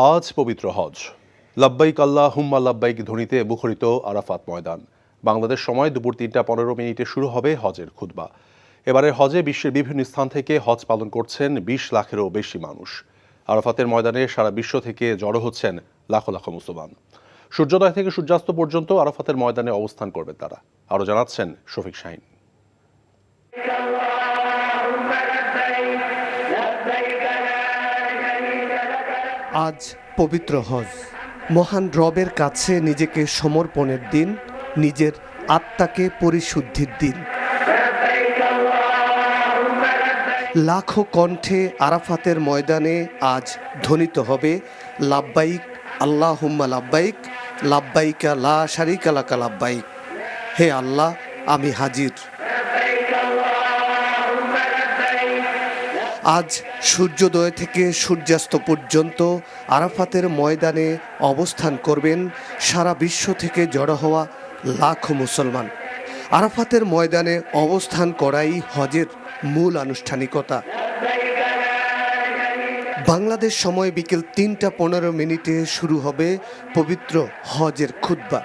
আজ পবিত্র হজ। লাব্বাইক আল্লাহুম্মা লাব্বাইক ধ্বনিতে মুখরিত আরাফাত ময়দান। বাংলাদেশ সময় দুপুর 3:15 শুরু হবে হজের খুতবা। এবারের হজে বিশ্বের বিভিন্ন স্থান থেকে হজ পালন করছেন 20 লাখেরও বেশি মানুষ। আরাফাতের ময়দানে সারা বিশ্ব থেকে জড়ো হচ্ছেন লাখ লাখ মুসলমান। সূর্যোদয় থেকে সূর্যাস্ত পর্যন্ত আরাফাতের ময়দানে অবস্থান করবেন তারা। আরও জানাচ্ছেন শফিক শাহিন। আজ পবিত্র হজ, মহান রবের কাছে নিজেকে সমর্পণের দিন, নিজের আত্মাকে পরিশুদ্ধির দিন। লাখো কণ্ঠে আরাফাতের ময়দানে আজ ধ্বনিত হবে লাব্বাইক আল্লাহুম্মা লাব্বাইক, লাব্বাইকা লা শারিকা লাকা লাব্বাইক। হে আল্লাহ, আমি হাজির। আজ সূর্যোদয় থেকে সূর্যাস্ত পর্যন্ত আরাফাতের ময়দানে অবস্থান করবেন সারা বিশ্ব থেকে জড়ো হওয়া লাখো মুসলমান। আরাফাতের ময়দানে অবস্থান করাই হজের মূল আনুষ্ঠানিকতা। বাংলাদেশ সময় বিকেল 3:15 শুরু হবে পবিত্র হজের খুতবা।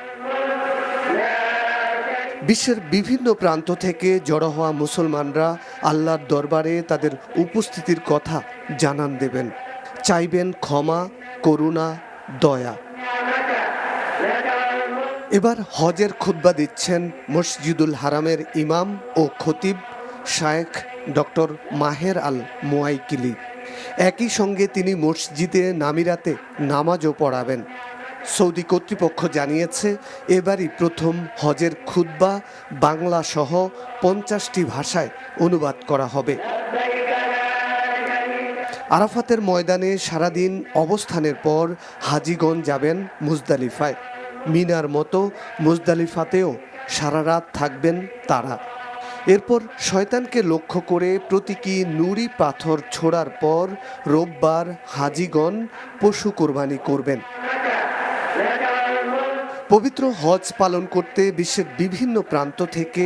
বিশ্বের বিভিন্ন প্রান্ত থেকে জড়ো হওয়া মুসলমানরা আল্লাহর দরবারে তাদের উপস্থিতির কথা জানান দেবেন, চাইবেন ক্ষমা, করুণা, দয়া। এবার হজের খুতবা দিচ্ছেন মসজিদুল হারামের ইমাম ও খতিব শায়েখ ডক্টর মাহের আল মুয়াইকিলি। একই সঙ্গে তিনি মসজিদে নামিরাতে নামাজও পড়াবেন। সৌদি কর্তৃপক্ষ জানিয়েছে, এবারই প্রথম হজের খুতবা বাংলা সহ 50টি ভাষায় অনুবাদ করা হবে। আরাফাতের ময়দানে সারাদিন অবস্থানের পর হাজিগণ যাবেন মুজদালিফায়। মিনার মতো মুজদালিফাতেও সারা রাত থাকবেন তারা। এরপর শয়তানকে লক্ষ্য করে প্রতীকী নুড়ি পাথর ছোড়ার পর রোববার হাজিগণ পশু কোরবানি করবেন। পবিত্র হজ পালন করতে বিশ্বের বিভিন্ন প্রান্ত থেকে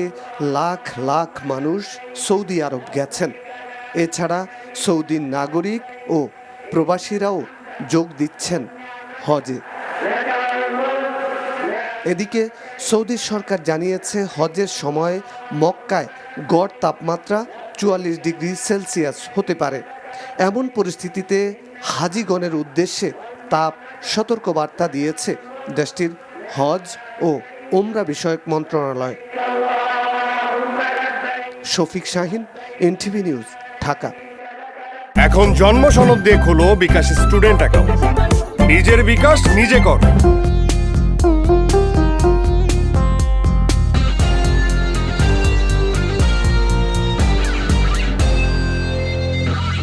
লাখ লাখ মানুষ সৌদি আরব গেছেন। এছাড়া সৌদির নাগরিক ও প্রবাসীরাও যোগ দিচ্ছেন হজে। এদিকে সৌদি সরকার জানিয়েছে, হজের সময় মক্কায় গড় তাপমাত্রা 44 ডিগ্রি সেলসিয়াস হতে পারে। এমন পরিস্থিতিতে হাজিগণের উদ্দেশ্যে তাপ সতর্কবার্তা দিয়েছে দেশটির হজ ও উমরা বিষয়ক মন্ত্রণালয়। Shafiq Shahin, NTV news, Dhaka. এখন জন্ম সনদ দিয়ে খোলো বিকাশ স্টুডেন্ট অ্যাকাউন্ট। নিজের বিকাশ নিজে কর।